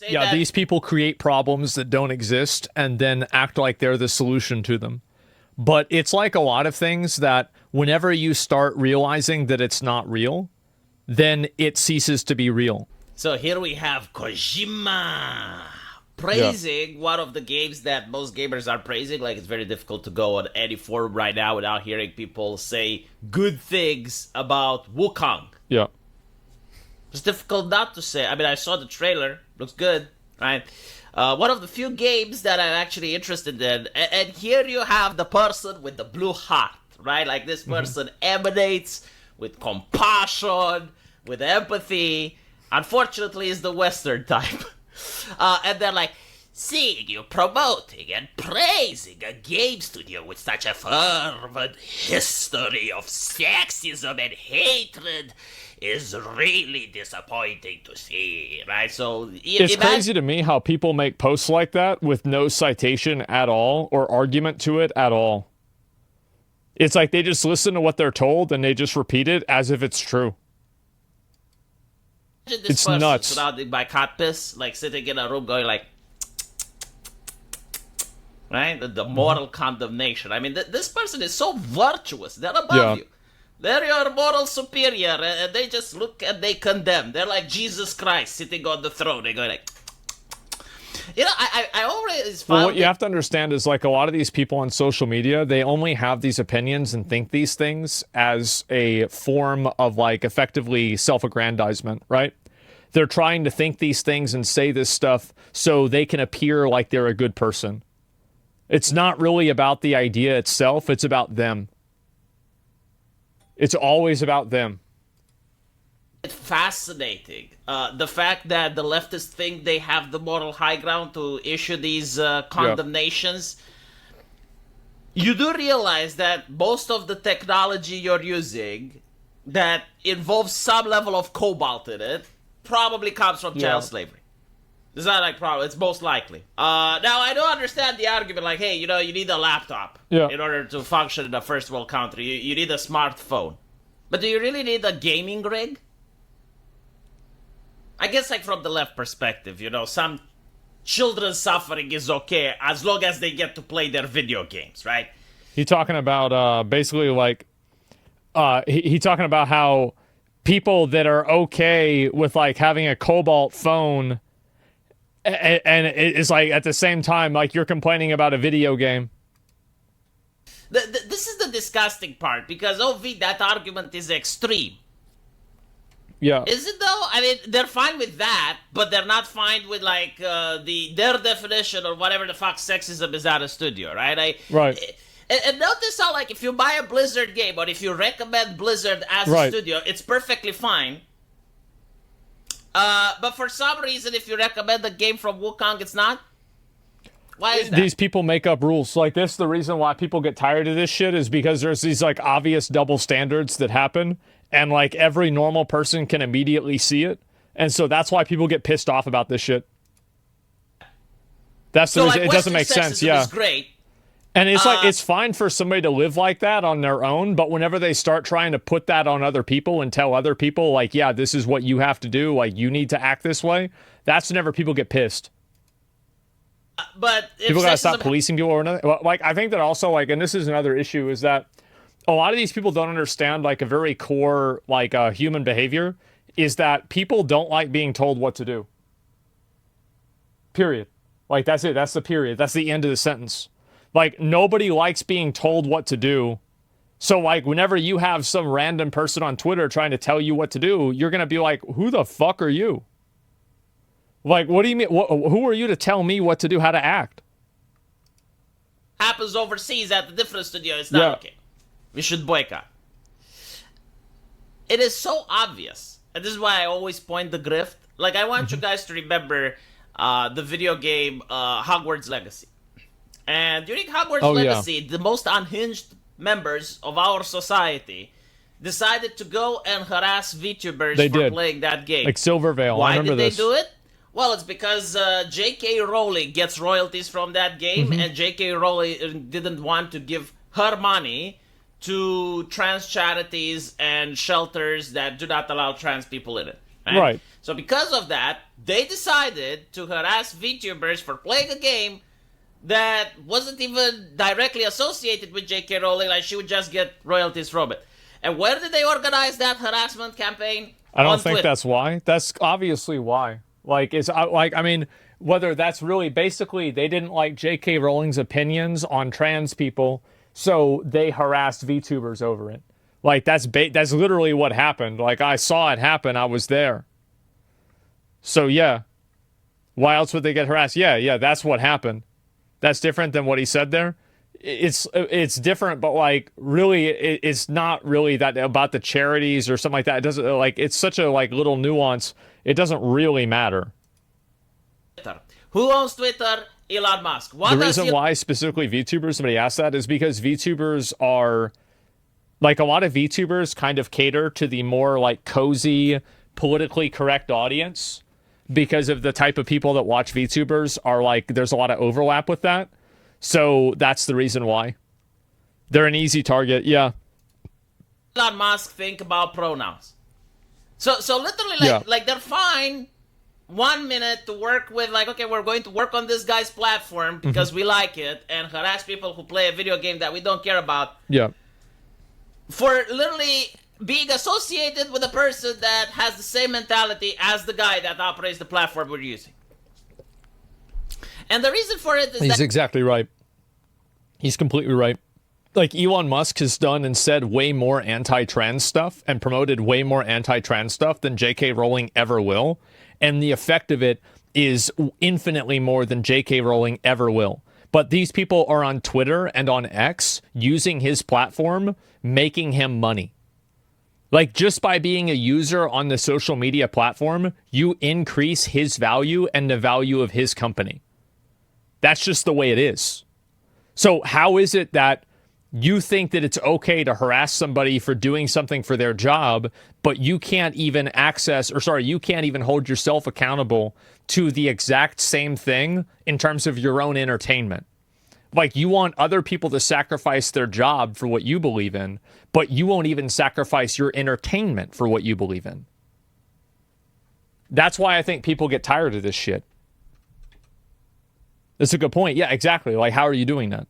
Yeah, these people create problems that don't exist and then act like they're the solution to them. But it's like a lot of things that whenever you start realizing that it's not real, then it ceases to be real. So here we have Kojima praising one of the games that most gamers are praising. Like, it's very difficult to go on any forum right now without hearing people say good things about Wukong. Yeah. It's difficult not to say. I mean, I saw the trailer. Looks good, right? One of the few games that I'm actually interested in. And here you have the person with the blue heart, right? Like, this person emanates with compassion, with empathy. Unfortunately, is the Western type. And they're like, seeing you promoting and praising a game studio with such a fervent history of sexism and hatred is really disappointing to see, right? So it's crazy to me how people make posts like that with no citation at all or argument to it at all. It's like they just listen to what they're told and they just repeat it as if it's true. It's nuts. Surrounded by cat piss, like sitting in a room going like, right? The moral condemnation. I mean, this person is so virtuous. They're above you. They're your moral superior, and they just look and they condemn. They're like Jesus Christ sitting on the throne. They go like, you know, I always found. Well, what you have to understand is, like, a lot of these people on social media, they only have these opinions and think these things as a form of, like, effectively self-aggrandizement, right? They're trying to think these things and say this stuff so they can appear like they're a good person. It's not really about the idea itself. It's about them. It's always about them. It's fascinating. The fact that the leftists think they have the moral high ground to issue these condemnations. Yeah. You do realize that most of the technology you're using that involves some level of cobalt in it probably comes from child slavery. It's not like probably, it's most likely. Now, I don't understand the argument like, hey, you know, you need a laptop in order to function in a first world country. You need a smartphone. But do you really need a gaming rig? I guess, like, from the left perspective, you know, some children's suffering is okay as long as they get to play their video games, right? He's talking about basically, like, he talking about how people that are okay with, like, having a Cobalt phone, and it's like at the same time, like, you're complaining about a video game. This is the disgusting part, because that argument is extreme. Yeah. Is it though? I mean, they're fine with that, but they're not fine with, like, their definition or whatever the fuck sexism is at a studio, right? Right. And notice how, like, if you buy a Blizzard game or if you recommend Blizzard as a studio, it's perfectly fine. But for some reason, if you recommend a game from Wukong, it's not. Why is that? These people make up rules like this. The reason why people get tired of this shit is because there's these, like, obvious double standards that happen, and, like, every normal person can immediately see it, and so that's why people get pissed off about this shit. That's the reason. It doesn't make sense. Yeah. Is great. And it's like, it's fine for somebody to live like that on their own, but whenever they start trying to put that on other people and tell other people, like, yeah, this is what you have to do, like, you need to act this way, that's whenever people get pissed. But if people gotta stop policing people or nothing. Like, I think that also, like, and this is another issue, is that a lot of these people don't understand, like, a very core, like, human behavior is that people don't like being told what to do. Period. Like, that's it. That's the period. That's the end of the sentence. Like, nobody likes being told what to do. So, like, whenever you have some random person on Twitter trying to tell you what to do, you're going to be like, who the fuck are you? Like, what do you mean? Who are you to tell me what to do, how to act? Happens overseas at a different studio. It's not okay. We should boycott. It is so obvious. And this is why I always point the grift. Like, I want you guys to remember the video game Hogwarts Legacy. And during Hogwarts Legacy, the most unhinged members of our society decided to go and harass VTubers for playing that game. Like Silvervale. Why did they do it? Well, it's because J.K. Rowling gets royalties from that game, and J.K. Rowling didn't want to give her money to trans charities and shelters that do not allow trans people in it. Right. So because of that, they decided to harass VTubers for playing a game that wasn't even directly associated with J.K. Rowling, like she would just get royalties from it. And where did they organize that harassment campaign? I don't On think Twitter. that's why. That's obviously why. Like, it's like, I mean, whether that's really basically they didn't like J.K. Rowling's opinions on trans people, so they harassed VTubers over it. Like, that's literally what happened. Like, I saw it happen. I was there. So, yeah. Why else would they get harassed? Yeah, that's what happened. That's different than what he said there. It's different, but like really, it's not really that about the charities or something like that. It doesn't like it's such a like little nuance. It doesn't really matter. Who owns Twitter? Elon Musk. The reason why specifically VTubers, somebody asked that, is because VTubers are like a lot of VTubers kind of cater to the more like cozy, politically correct audience. Because of the type of people that watch VTubers are like, there's a lot of overlap with that. So that's the reason why. They're an easy target, yeah. Elon Musk think about pronouns. So literally, like they're fine 1 minute to work with, like, okay, we're going to work on this guy's platform because we like it, and harass people who play a video game that we don't care about. Yeah. For literally being associated with a person that has the same mentality as the guy that operates the platform we're using. And the reason for it is He's exactly right. He's completely right. Like, Elon Musk has done and said way more anti-trans stuff and promoted way more anti-trans stuff than J.K. Rowling ever will. And the effect of it is infinitely more than J.K. Rowling ever will. But these people are on Twitter and on X using his platform, making him money. Like, just by being a user on the social media platform, you increase his value and the value of his company. That's just the way it is. So how is it that you think that it's okay to harass somebody for doing something for their job, but you can't even you can't even hold yourself accountable to the exact same thing in terms of your own entertainment? Like, you want other people to sacrifice their job for what you believe in, but you won't even sacrifice your entertainment for what you believe in. That's why I think people get tired of this shit. That's a good point. Yeah, exactly. Like, how are you doing that?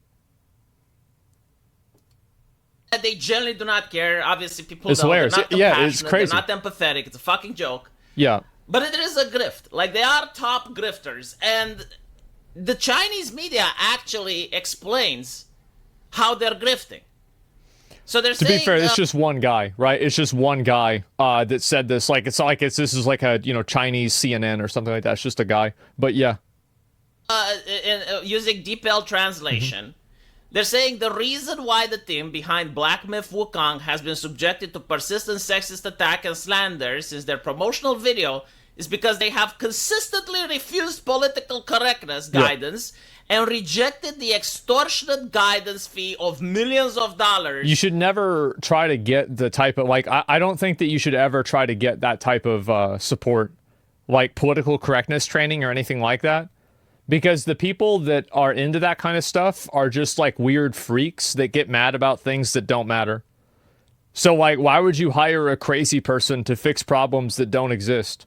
They generally do not care. Obviously, people it's don't. Hilarious. They're not yeah, it's crazy. They're not empathetic. It's a fucking joke. Yeah. But it is a grift. Like, they are top grifters. And the Chinese media actually explains how they're grifting. So they're saying, to be fair, it's just one guy, right? It's just one guy that said this. Like, it's not like this is like a Chinese CNN or something like that. It's just a guy. But yeah. Using DeepL translation, they're saying the reason why the team behind Black Myth Wukong has been subjected to persistent sexist attack and slander since their promotional video is because they have consistently refused political correctness guidance and rejected the extortionate guidance fee of millions of dollars. You should never try to get the type of, like, I don't think that you should ever try to get that type of support, like political correctness training or anything like that. Because the people that are into that kind of stuff are just like weird freaks that get mad about things that don't matter. So, like, why would you hire a crazy person to fix problems that don't exist?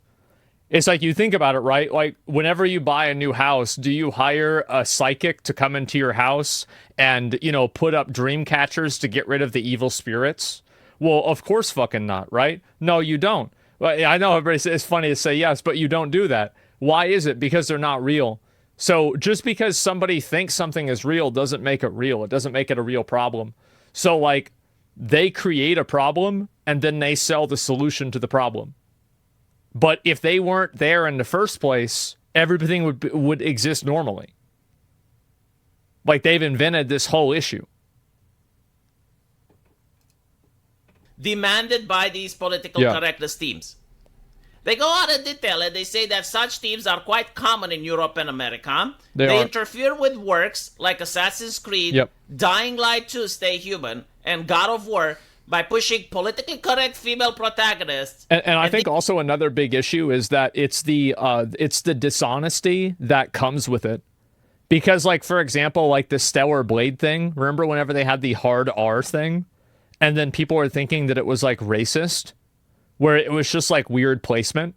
It's like, you think about it, right? Like, whenever you buy a new house, do you hire a psychic to come into your house and, put up dream catchers to get rid of the evil spirits? Well, of course fucking not, right? No, you don't. Well, I know everybody says it's funny to say yes, but you don't do that. Why is it? Because they're not real. So just because somebody thinks something is real doesn't make it real. It doesn't make it a real problem. So, like, they create a problem and then they sell the solution to the problem. But if they weren't there in the first place, everything would exist normally. Like, they've invented this whole issue. Demanded by these political correctness teams. They go out in detail and they say that such teams are quite common in Europe and America. They interfere with works like Assassin's Creed, Dying Light 2 Stay Human, and God of War by pushing politically correct female protagonists. And I think also another big issue is that it's the dishonesty that comes with it. Because, like, for example, like the Stellar Blade thing, remember whenever they had the hard R thing? And then people were thinking that it was, like, racist? Where it was just, like, weird placement.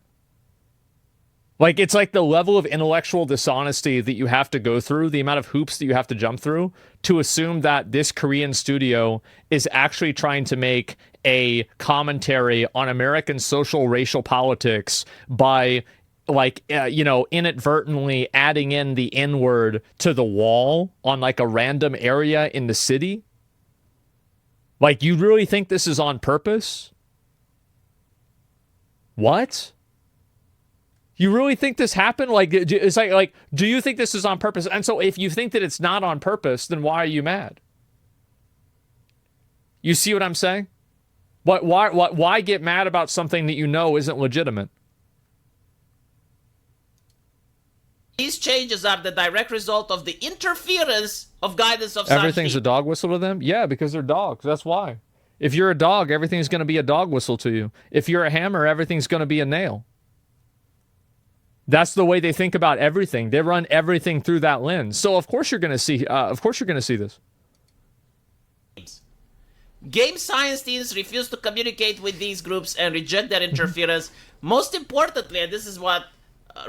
Like, it's like the level of intellectual dishonesty that you have to go through, the amount of hoops that you have to jump through to assume that this Korean studio is actually trying to make a commentary on American social racial politics by, like, inadvertently adding in the N-word to the wall on, like, a random area in the city. Like, you really think this is on purpose? What? You really think this happened? Like, it's like, do you think this is on purpose? And so if you think that it's not on purpose, then why are you mad? You see what I'm saying? Why get mad about something that you know isn't legitimate? These changes are the direct result of the interference of guidance of Everything's Sanji. a dog whistle to them? Yeah, because they're dogs. That's why. If you're a dog, everything's going to be a dog whistle to you. If you're a hammer, everything's going to be a nail. That's the way they think about everything. They run everything through that lens. So of course you're going to see. Of course you're going to see this. Game science teams refuse to communicate with these groups and reject their interference. Most importantly, and this is what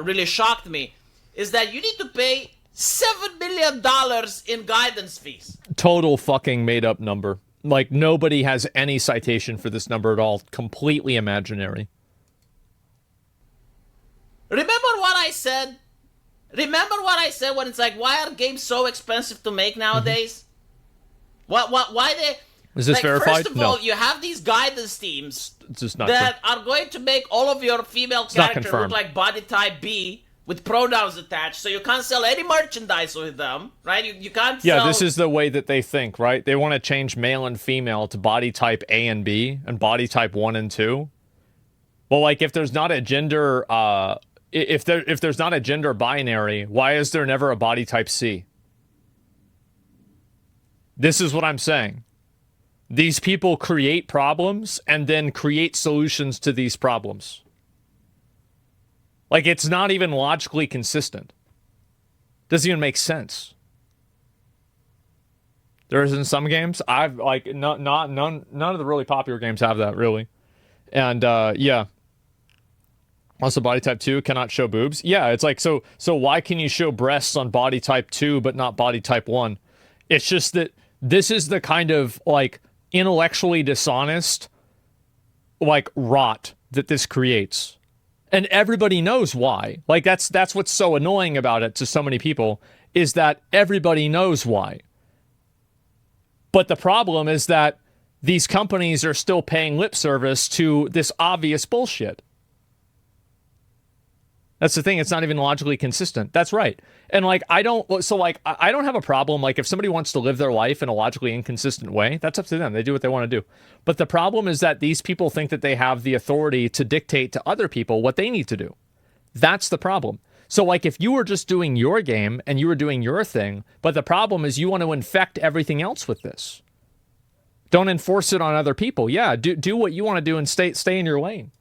really shocked me, is that you need to pay $7 million in guidance fees. Total fucking made up number. Like, nobody has any citation for this number at all. Completely imaginary. Remember what I said? Remember what I said when it's like, why are games so expensive to make nowadays? Why they... Is this like, verified? First of all, you have these guidance teams It's just not that are going to make all of your female characters look like body type B with pronouns attached, so you can't sell any merchandise with them, right? You can't sell... Yeah, this is the way that they think, right? They want to change male and female to body type A and B and body type 1 and 2. Well, like, if there's not a gender... If there's not a gender binary, why is there never a body type C? This is what I'm saying. These people create problems and then create solutions to these problems. Like, it's not even logically consistent. Doesn't even make sense. There is in some games. I've like none of the really popular games have that really. And yeah. Also, body type 2 cannot show boobs. Yeah, it's like, so why can you show breasts on body type 2 but not body type 1? It's just that this is the kind of, like, intellectually dishonest, like, rot that this creates. And everybody knows why. Like, that's what's so annoying about it to so many people, is that everybody knows why. But the problem is that these companies are still paying lip service to this obvious bullshit. That's the thing. It's not even logically consistent. That's right. And like, I don't have a problem. Like, if somebody wants to live their life in a logically inconsistent way, that's up to them. They do what they want to do. But the problem is that these people think that they have the authority to dictate to other people what they need to do. That's the problem. So like, if you were just doing your game and you were doing your thing, but the problem is you want to infect everything else with this. Don't enforce it on other people. Yeah, do what you want to do and stay in your lane.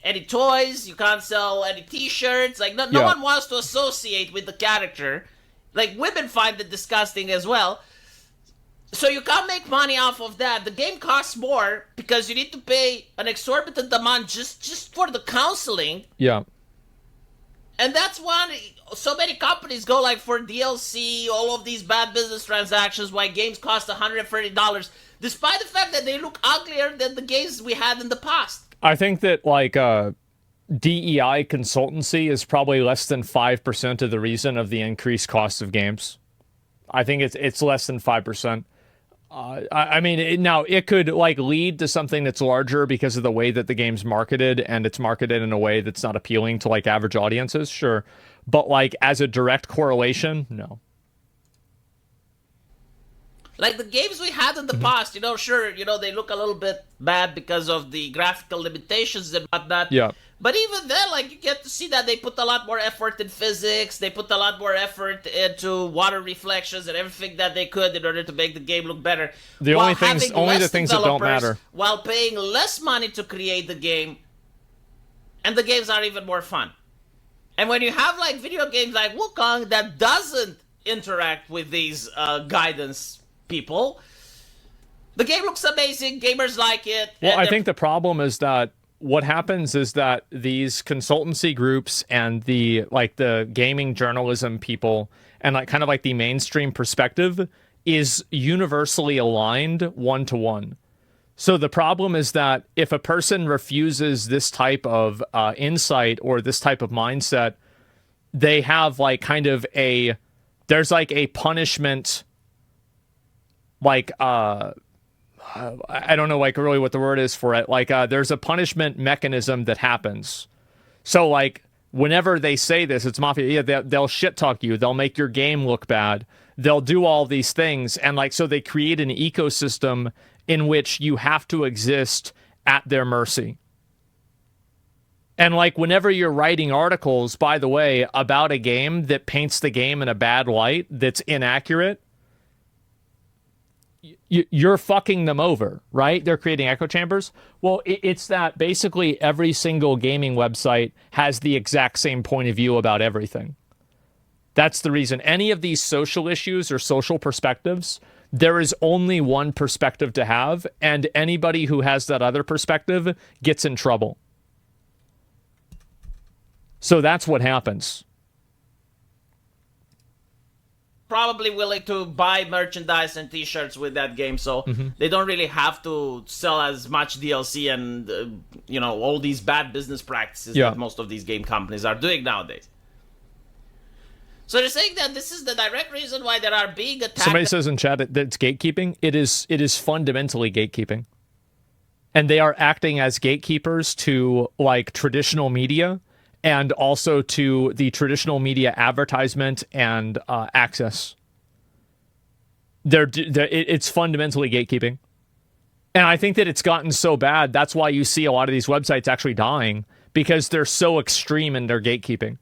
Any toys, you can't sell any t-shirts. Like, no one wants to associate with the character. Like, women find it disgusting as well. So you can't make money off of that. The game costs more because you need to pay an exorbitant amount just for the counseling. Yeah. And that's why so many companies go like for DLC, all of these bad business transactions, why games cost $130, despite the fact that they look uglier than the games we had in the past. I think that, like, DEI consultancy is probably less than 5% of the reason of the increased cost of games. I think it's less than 5%. I mean, now it could like lead to something that's larger because of the way that the game's marketed, and it's marketed in a way that's not appealing to like average audiences, sure. But like as a direct correlation, no. Like the games we had in the past, sure, they look a little bit bad because of the graphical limitations and whatnot. Yeah. But even then, like, you get to see that they put a lot more effort in physics. They put a lot more effort into water reflections and everything that they could in order to make the game look better. The only the things that don't matter. While paying less money to create the game, and the games are even more fun. And when you have, like, video games like Wukong that doesn't interact with these guidance people, the game looks amazing. Gamers like it. Well, I think the problem is that what happens is that these consultancy groups and the gaming journalism people and like kind of like the mainstream perspective is universally aligned 1-to-1. So the problem is that if a person refuses this type of insight or this type of mindset, they have like kind of there's like a punishment, like I don't know like really what the word is for it. Like there's a punishment mechanism that happens. So like whenever they say this, it's mafia. Yeah, they'll shit talk you. They'll make your game look bad. They'll do all these things, and like so they create an ecosystem in which you have to exist at their mercy. And like whenever you're writing articles, by the way, about a game that paints the game in a bad light, that's inaccurate, you're fucking them over, right? They're creating echo chambers. Well, it's that basically every single gaming website has the exact same point of view about everything. That's the reason. Any of these social issues or social perspectives, there is only one perspective to have, and anybody who has that other perspective gets in trouble. So that's what happens. Probably willing to buy merchandise and t-shirts with that game, so they don't really have to sell as much DLC and all these bad business practices that most of these game companies are doing nowadays. So they're saying that this is the direct reason why there are being attacked. Somebody says in chat that it's gatekeeping. It is fundamentally gatekeeping. And they are acting as gatekeepers to like traditional media and also to the traditional media advertisement and access. It's fundamentally gatekeeping. And I think that it's gotten so bad, that's why you see a lot of these websites actually dying, because they're so extreme in their gatekeeping.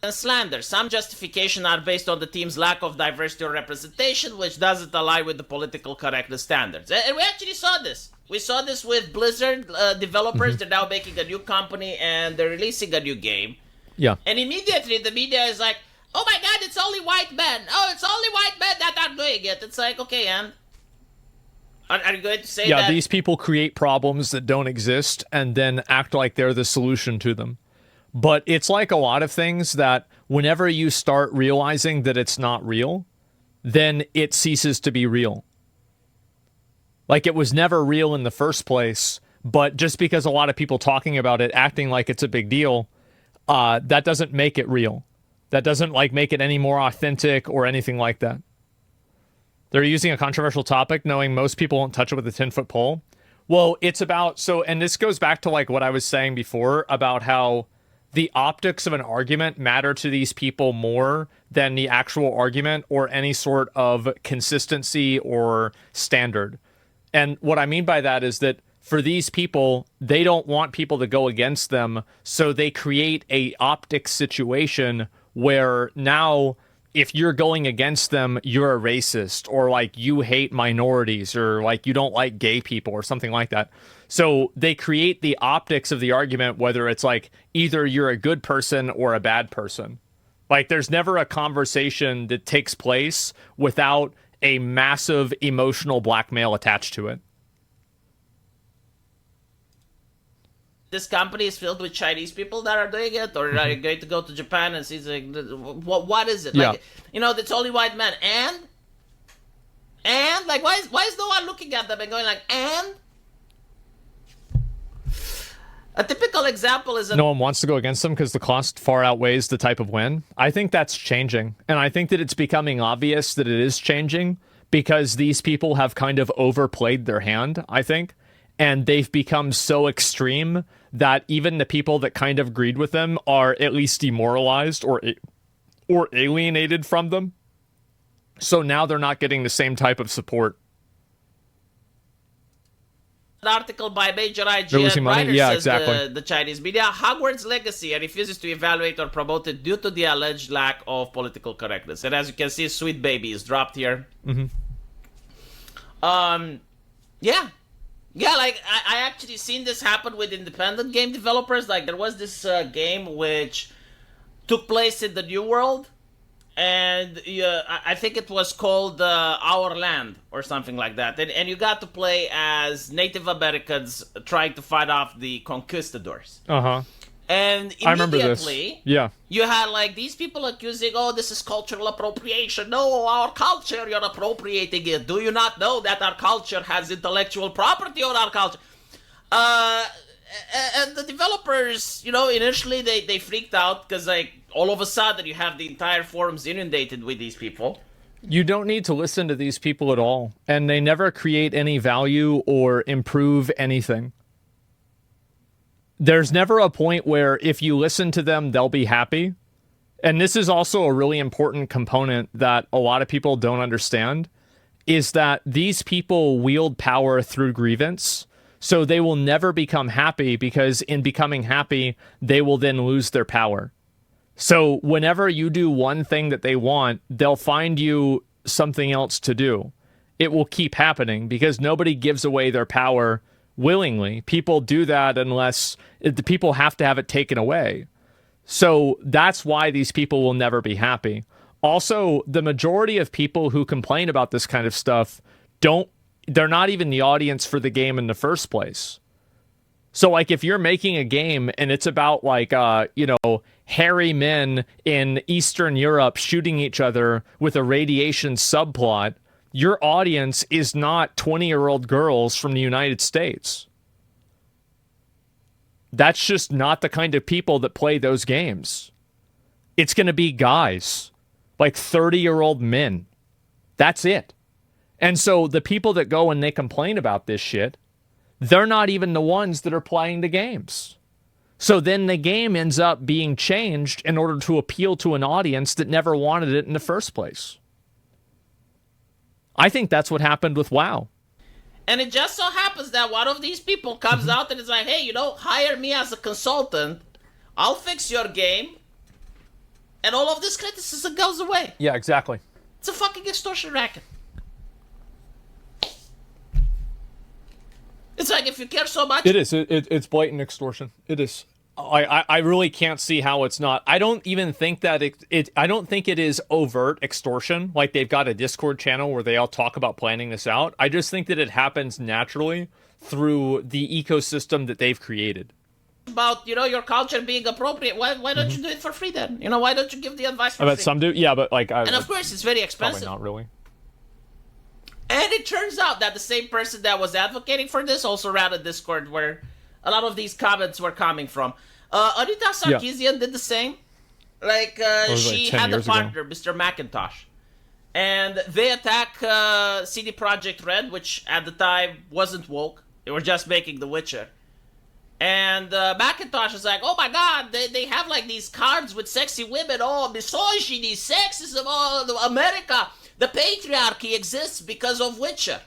Slander. Some justification are based on the team's lack of diversity or representation, which doesn't align with the political correctness standards. And we actually saw this. We saw this with Blizzard developers. They're now making a new company and they're releasing a new game. Yeah. And immediately the media is like, oh my god, it's only white men. Oh, it's only white men that are doing it. It's like, okay, and are you going to say that? Yeah, these people create problems that don't exist and then act like they're the solution to them. But it's like a lot of things that whenever you start realizing that it's not real, then it ceases to be real. Like it was never real in the first place, but just because a lot of people talking about it, acting like it's a big deal, that doesn't make it real. That doesn't like make it any more authentic or anything like that. They're using a controversial topic knowing most people won't touch it with a 10-foot pole. Well, it's about, and this goes back to like what I was saying before about how the optics of an argument matter to these people more than the actual argument or any sort of consistency or standard. And what I mean by that is that for these people, they don't want people to go against them, so they create a optic situation where now if you're going against them, you're a racist, or like you hate minorities, or like you don't like gay people or something like that. So they create the optics of the argument, whether it's like either you're a good person or a bad person. Like there's never a conversation that takes place without a massive emotional blackmail attached to it. This company is filled with Chinese people that are doing it, or are you going to go to Japan and see like, what is it? Like, it's only white men, and like why is no one looking at them and going like, and a typical example is no one wants to go against them because the cost far outweighs the type of win. I think that's changing, and I think that it's becoming obvious that it is changing because these people have kind of overplayed their hand, I think, and they've become so extreme that even the people that kind of agreed with them are at least demoralized or alienated from them. So now they're not getting the same type of support. An article by major IGN writer says exactly. the Chinese media, Hogwarts Legacy refuses to evaluate or promote it due to the alleged lack of political correctness. And as you can see, Sweet Baby is dropped here. Yeah, like, I actually seen this happen with independent game developers. Like, there was this game which took place in the New World, and I think it was called Our Land or something like that. And you got to play as Native Americans trying to fight off the conquistadors. Uh-huh. And I remember this. immediately, Yeah. you had like these people accusing, oh, this is cultural appropriation. No, our culture, you're appropriating it. Do you not know that our culture has intellectual property on our culture? And the developers, initially they freaked out because like all of a sudden you have the entire forums inundated with these people. You don't need to listen to these people at all, and they never create any value or improve anything. There's never a point where if you listen to them, they'll be happy. And this is also a really important component that a lot of people don't understand, is that these people wield power through grievance. So they will never become happy, because in becoming happy, they will then lose their power. So whenever you do one thing that they want, they'll find you something else to do. It will keep happening because nobody gives away their power willingly. People do that unless the people have to have it taken away. So that's why these people will never be happy. Also, the majority of people who complain about this kind of stuff they're not even the audience for the game in the first place. So like if you're making a game and it's about like hairy men in Eastern Europe shooting each other with a radiation subplot, your audience is not 20-year-old girls from the United States. That's just not the kind of people that play those games. It's going to be guys, like 30-year-old men. That's it. And so the people that go and they complain about this shit, they're not even the ones that are playing the games. So then the game ends up being changed in order to appeal to an audience that never wanted it in the first place. I think that's what happened with WoW. And it just so happens that one of these people comes out and is like, hey, hire me as a consultant. I'll fix your game. And all of this criticism goes away. Yeah, exactly. It's a fucking extortion racket. It's like, if you care so much... It is. It's blatant extortion. It is. I really can't see how it's not. I don't even think that I don't think it is overt extortion. Like they've got a Discord channel where they all talk about planning this out. I just think that it happens naturally through the ecosystem that they've created. About, your culture being appropriate. Why don't you do it for free then? Why don't you give the advice for free? I bet some do. Yeah, but like... and of course, it's very expensive. Probably not really. And it turns out that the same person that was advocating for this also ran a Discord where a lot of these comments were coming from. Anita Sarkeesian did the same. Like, she had a partner, Mr. Macintosh. And they attack CD Projekt Red, which at the time wasn't woke. They were just making The Witcher. And Macintosh is like, oh my god, they have like these cards with sexy women. Oh, misogyny, sexism, oh, America. The patriarchy exists because of Witcher.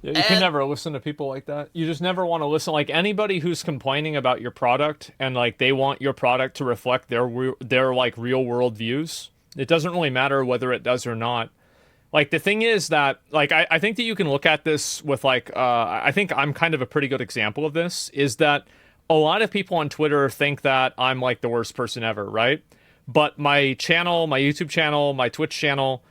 Yeah, you can never listen to people like that. You just never want to listen. Like anybody who's complaining about your product and like they want your product to reflect their like real world views. It doesn't really matter whether it does or not. Like the thing is that like I think that you can look at this with like I think I'm kind of a pretty good example of this, is that a lot of people on Twitter think that I'm like the worst person ever, right? But my channel, my YouTube channel, my Twitch channel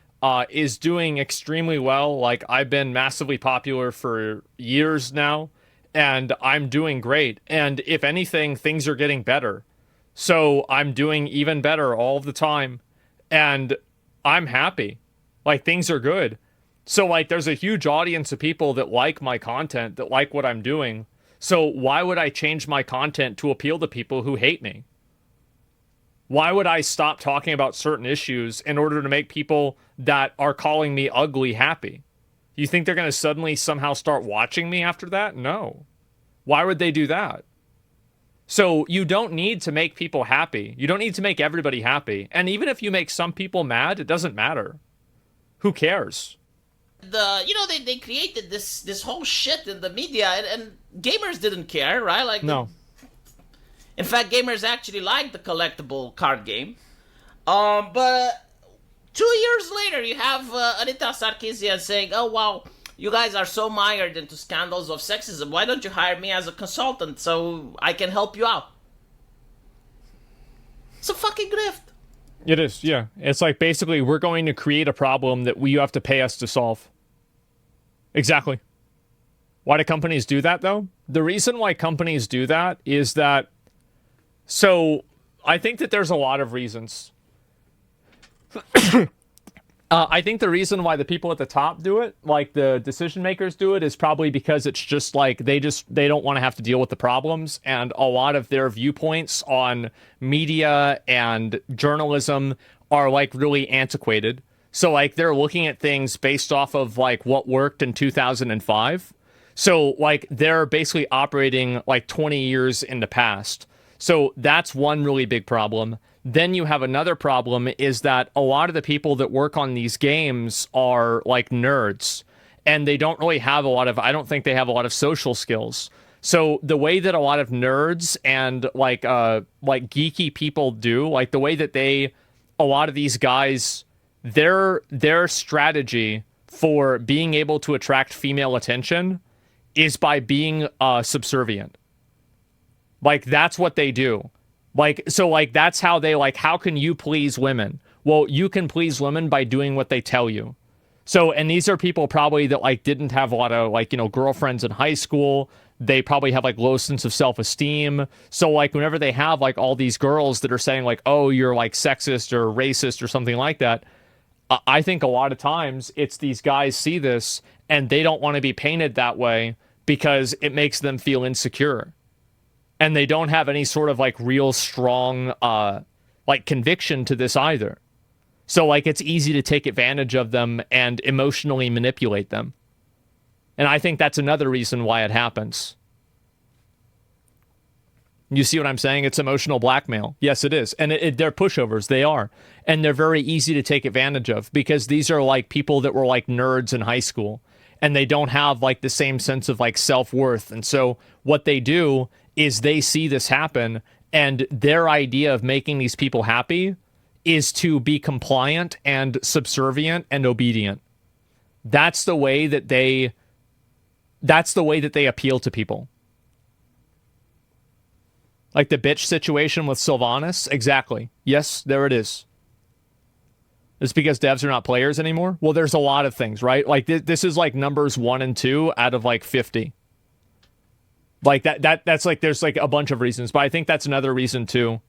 is doing extremely well. Like I've been massively popular for years now, and I'm doing great. And if anything, things are getting better. So I'm doing even better all the time, and I'm happy. Like things are good. So like there's a huge audience of people that like my content, that like what I'm doing. So why would I change my content to appeal to people who hate me? Why would I stop talking about certain issues in order to make people that are calling me ugly happy? You think they're going to suddenly somehow start watching me after that? No. Why would they do that? So you don't need to make people happy. You don't need to make everybody happy. And even if you make some people mad, it doesn't matter. Who cares? They created this whole shit in the media, and gamers didn't care, right? Like no. In fact, gamers actually liked the collectible card game. But 2 years later, you have Anita Sarkeesian saying, oh, wow, you guys are so mired into scandals of sexism. Why don't you hire me as a consultant so I can help you out? It's a fucking grift. It is, yeah. It's like basically we're going to create a problem that you have to pay us to solve. Exactly. Why do companies do that, though? The reason why companies do that is that... So, I think that there's a lot of reasons. I think the reason why the people at the top do it, like the decision makers do it, is probably because it's just like they don't want to have to deal with the problems, and a lot of their viewpoints on media and journalism are like really antiquated. So like they're looking at things based off of like what worked in 2005. So like they're basically operating like 20 years in the past. So that's one really big problem. Then you have another problem is that a lot of the people that work on these games are like nerds, and they don't really have I don't think they have a lot of social skills. So the way that a lot of nerds and like geeky people do, like the way that a lot of these guys, their strategy for being able to attract female attention is by being subservient. Like that's what they do. Like, so like, that's how they like, how can you please women? Well, you can please women by doing what they tell you. So, and these are people probably that like didn't have a lot of like, girlfriends in high school. They probably have like low sense of self-esteem. So like whenever they have like all these girls that are saying like, oh, you're like sexist or racist or something like that, I think a lot of times it's these guys see this and they don't want to be painted that way because it makes them feel insecure. And they don't have any sort of like real strong like conviction to this either. So like it's easy to take advantage of them and emotionally manipulate them. And I think that's another reason why it happens. You see what I'm saying? It's emotional blackmail. Yes, it is. And they're pushovers. They are. And they're very easy to take advantage of because these are like people that were like nerds in high school. And they don't have like the same sense of like self-worth. And so what they do is they see this happen, and their idea of making these people happy is to be compliant and subservient and obedient. That's the way that they appeal to people. Like the bitch situation with Sylvanas. Exactly. Yes, there it is. It's because devs are not players anymore? Well, there's a lot of things, right? Like this is like numbers 1 and 2 out of like 50. Like that's like there's like a bunch of reasons, but I think that's another reason too,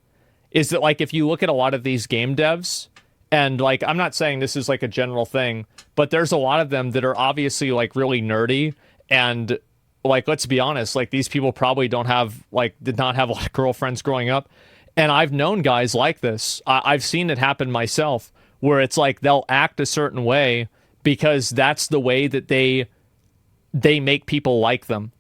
is that like if you look at a lot of these game devs, and like I'm not saying this is like a general thing, but there's a lot of them that are obviously like really nerdy, and like let's be honest, like these people probably did not have a lot of girlfriends growing up, and I've known guys like this. I've seen it happen myself, where it's like they'll act a certain way because that's the way that they make people like them.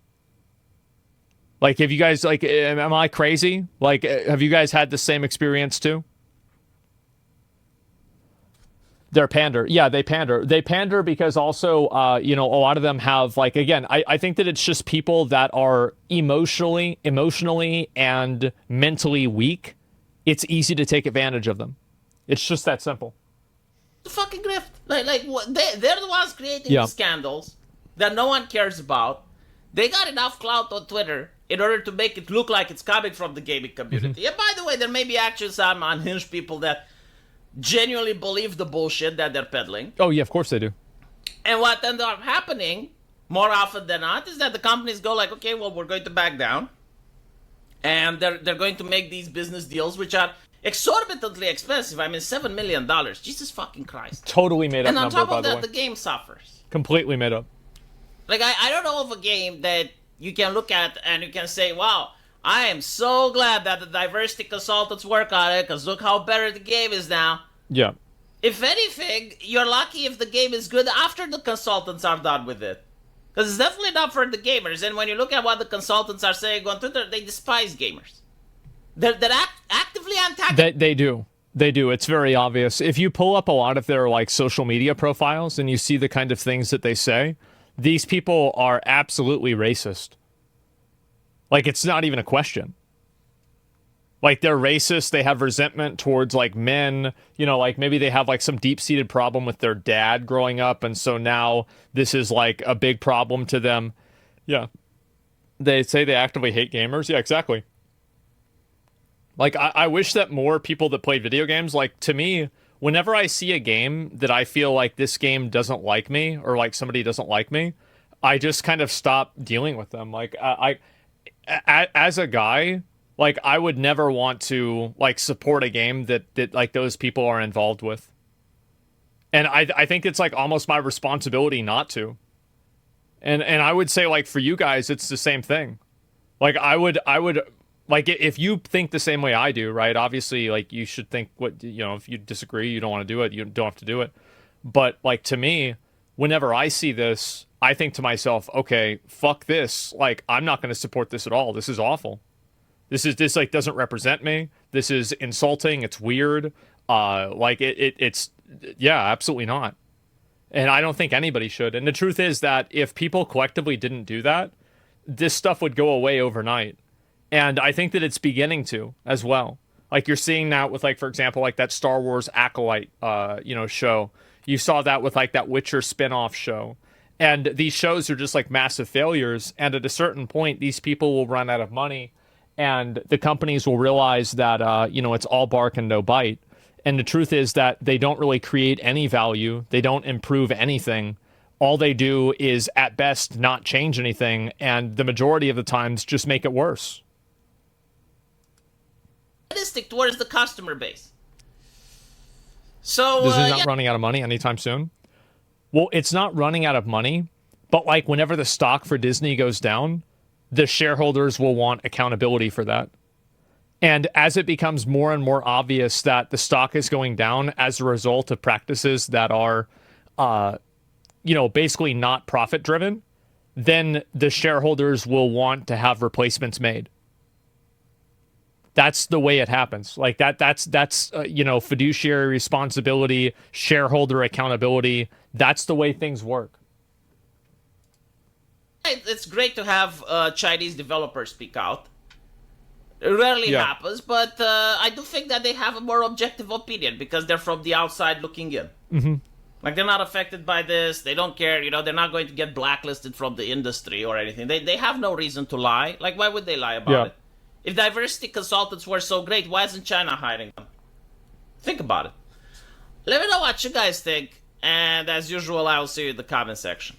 Like, have you guys, like, am I crazy? Like, have you guys had the same experience too? They're pander. Yeah, they pander. They pander because also, a lot of them have, like, again, I think that it's just people that are emotionally and mentally weak. It's easy to take advantage of them. It's just that simple. The fucking grift. Like they're the ones creating the scandals that no one cares about. They got enough clout on Twitter in order to make it look like it's coming from the gaming community. And by the way, there may be actually some unhinged people that genuinely believe the bullshit that they're peddling. Oh, yeah, of course they do. And what ends up happening, more often than not, is that the companies go like, okay, well, we're going to back down. And they're going to make these business deals, which are exorbitantly expensive. I mean, $7 million. Jesus fucking Christ. Totally made up number, by the way. And on top of that, the game suffers. Completely made up. Like, I don't know of a game that you can look at and you can say, wow, I am so glad that the diversity consultants work on it, because look how better the game is now. Yeah. If anything, you're lucky if the game is good after the consultants are done with it. Because it's definitely not for the gamers. And when you look at what the consultants are saying on Twitter, they despise gamers. They're actively antagonistic. They do. They do. It's very obvious. If you pull up a lot of their like social media profiles and you see the kind of things that they say, these people are absolutely racist. Like, it's not even a question. Like, they're racist. They have resentment towards, like, men. You know, like, maybe they have, like, some deep-seated problem with their dad growing up, and so now this is, like, a big problem to them. Yeah. They say they actively hate gamers. Yeah, exactly. Like, I wish that more people that played video games, like, to me, whenever I see a game that I feel like this game doesn't like me, or like somebody doesn't like me, I just kind of stop dealing with them. Like, as a guy, like, I would never want to, like, support a game that like, those people are involved with. And I think it's, like, almost my responsibility not to. And I would say, like, for you guys, it's the same thing. Like, I would, like, if you think the same way I do, right? Obviously, like, you should think if you disagree, you don't want to do it, you don't have to do it. But, like, to me, whenever I see this, I think to myself, okay, fuck this. Like, I'm not going to support this at all. This is awful. This like, doesn't represent me. This is insulting. It's weird. Like, it's, yeah, absolutely not. And I don't think anybody should. And the truth is that if people collectively didn't do that, this stuff would go away overnight. And I think that it's beginning to as well. Like, you're seeing that with, like, for example, like that Star Wars Acolyte, show. You saw that with, like, that Witcher spin-off show. And these shows are just, like, massive failures. And at a certain point, these people will run out of money. And the companies will realize that, it's all bark and no bite. And the truth is that they don't really create any value. They don't improve anything. All they do is, at best, not change anything. And the majority of the times, just make it worse. Towards the customer base. So this is not running out of money anytime soon. Well, it's not running out of money, but, like, whenever the stock for Disney goes down, the shareholders will want accountability for that. And as it becomes more and more obvious that the stock is going down as a result of practices that are, basically not profit driven, then the shareholders will want to have replacements made. That's the way it happens. Like, that's fiduciary responsibility, shareholder accountability. That's the way things work. It's great to have Chinese developers speak out. It rarely happens, but I do think that they have a more objective opinion because they're from the outside looking in. Mm-hmm. Like, they're not affected by this. They don't care. They're not going to get blacklisted from the industry or anything. They have no reason to lie. Like, why would they lie about it? If diversity consultants were so great, why isn't China hiring them? Think about it. Let me know what you guys think. And as usual, I will see you in the comment section.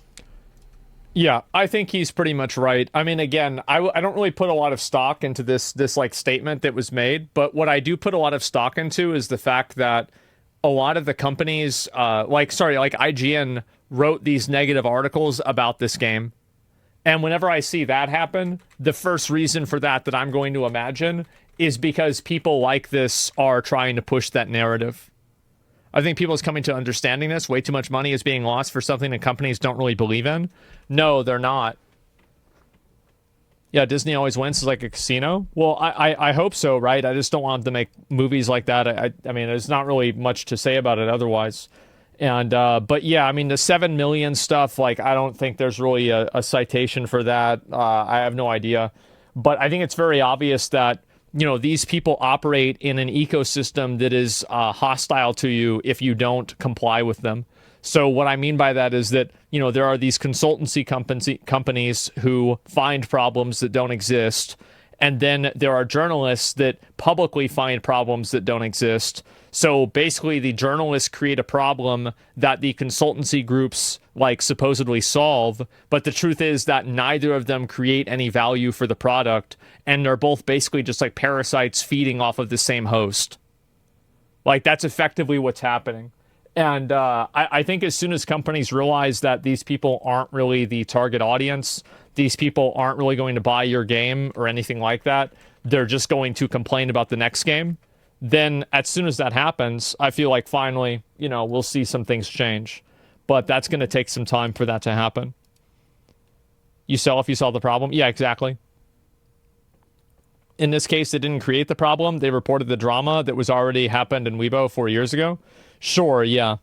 Yeah, I think he's pretty much right. I mean, again, I don't really put a lot of stock into this like statement that was made, but what I do put a lot of stock into is the fact that a lot of the companies, like IGN wrote these negative articles about this game. And whenever I see that happen, the first reason for that I'm going to imagine is because people like this are trying to push that narrative. I think people is coming to understanding this. Way too much money is being lost for something that companies don't really believe in. No, they're not. Yeah, Disney always wins. It's like a casino. Well, I hope so, right? I just don't want them to make movies like that. I mean, there's not really much to say about it otherwise. And, but yeah, I mean, the 7 million stuff, like, I don't think there's really a citation for that. I have no idea. But I think it's very obvious that, these people operate in an ecosystem that is hostile to you if you don't comply with them. So what I mean by that is that, there are these consultancy companies who find problems that don't exist. And then there are journalists that publicly find problems that don't exist. So basically the journalists create a problem that the consultancy groups like supposedly solve, but the truth is that neither of them create any value for the product, and they're both basically just like parasites feeding off of the same host. Like, that's effectively what's happening. And I think as soon as companies realize that these people aren't really the target audience, these people aren't really going to buy your game or anything like that, they're just going to complain about the next game. Then as soon as that happens, I feel like finally, we'll see some things change. But that's going to take some time for that to happen. You sell if you solve the problem? Yeah, exactly. In this case, they didn't create the problem. They reported the drama that was already happened in Weibo 4 years ago. Sure, yeah.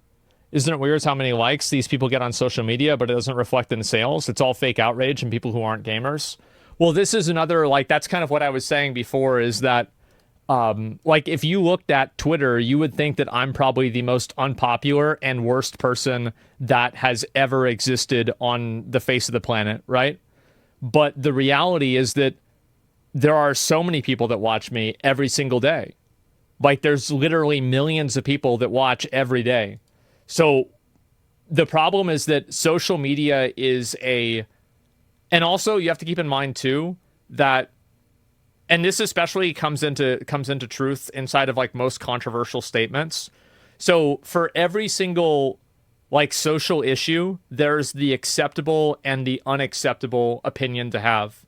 Isn't it weird how many likes these people get on social media, but it doesn't reflect in sales? It's all fake outrage and people who aren't gamers. Well, this is another, like, that's kind of what I was saying before, is that like, if you looked at Twitter, you would think that I'm probably the most unpopular and worst person that has ever existed on the face of the planet, right? But the reality is that there are so many people that watch me every single day. Like, there's literally millions of people that watch every day. So the problem is that social media is and also you have to keep in mind too that, and this especially comes into truth inside of like most controversial statements. So for every single like social issue, there's the acceptable and the unacceptable opinion to have.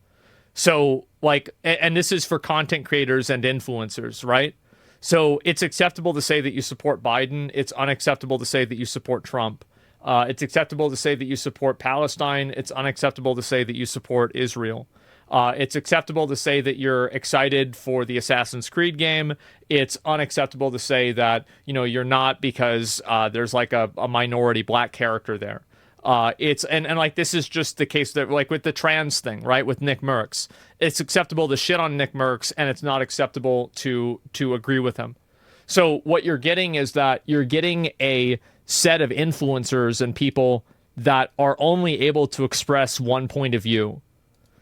So like, and this is for content creators and influencers, right? So it's acceptable to say that you support Biden. It's unacceptable to say that you support Trump. It's acceptable to say that you support Palestine. It's unacceptable to say that you support Israel. It's acceptable to say that you're excited for the Assassin's Creed game. It's unacceptable to say that, you know, you're not because there's like a minority black character there. And like, this is just the case that like with the trans thing, right? With Nick Merckx, it's acceptable to shit on Nick Merckx and it's not acceptable to agree with him. So what you're getting is that you're getting a set of influencers and people that are only able to express one point of view.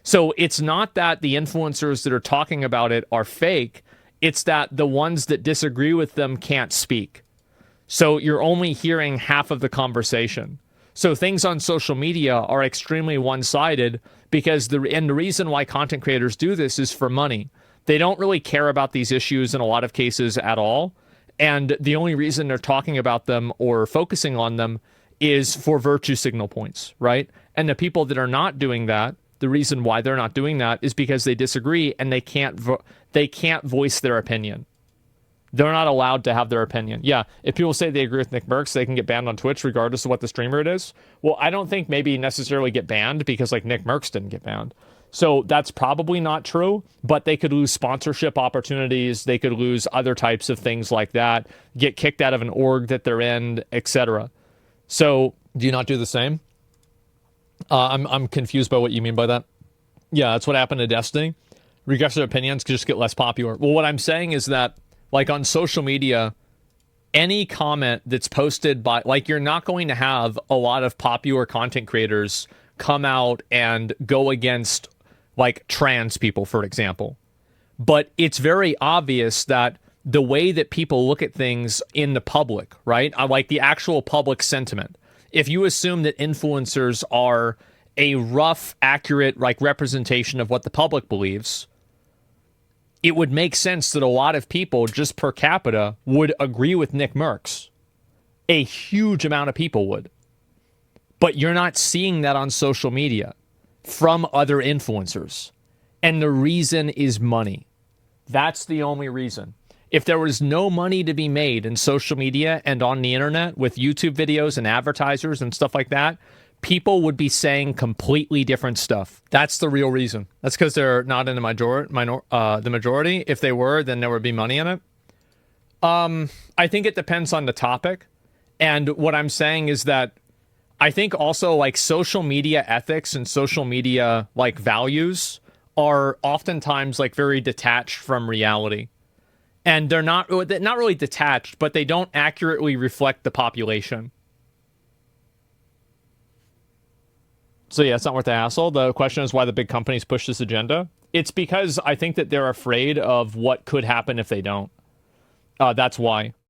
So it's not that the influencers that are talking about it are fake. It's that the ones that disagree with them can't speak. So you're only hearing half of the conversation. So things on social media are extremely one-sided because the reason why content creators do this is for money. They don't really care about these issues in a lot of cases at all. And the only reason they're talking about them or focusing on them is for virtue signal points, right? And the people that are not doing that, the reason why they're not doing that is because they disagree and they can't voice their opinion. They're not allowed to have their opinion. Yeah, if people say they agree with Nick Merckx, they can get banned on Twitch regardless of what the streamer it is. Well, I don't think maybe necessarily get banned because like Nick Merckx didn't get banned. So that's probably not true, but they could lose sponsorship opportunities. They could lose other types of things like that, get kicked out of an org that they're in, etc. So do you not do the same? I'm confused by what you mean by that. Yeah, that's what happened to Destiny. Regressive opinions could just get less popular. Well, what I'm saying is that, like on social media, any comment that's posted by, like, you're not going to have a lot of popular content creators come out and go against, like, trans people, for example. But it's very obvious that the way that people look at things in the public, right? Like the actual public sentiment. If you assume that influencers are a rough, accurate, like, representation of what the public believes, it would make sense that a lot of people, just per capita, would agree with Nick Merckx. A huge amount of people would. But you're not seeing that on social media from other influencers. And the reason is money. That's the only reason. If there was no money to be made in social media and on the internet with YouTube videos and advertisers and stuff like that, people would be saying completely different stuff. That's the real reason. That's because they're not in the majority. If they were, then there would be money in it. I think it depends on the topic. And what I'm saying is that I think also, like, social media ethics and social media, like, values are oftentimes, like, very detached from reality. And they're not really detached, but they don't accurately reflect the population. So yeah, it's not worth the hassle. The question is why the big companies push this agenda. It's because I think that they're afraid of what could happen if they don't. That's why.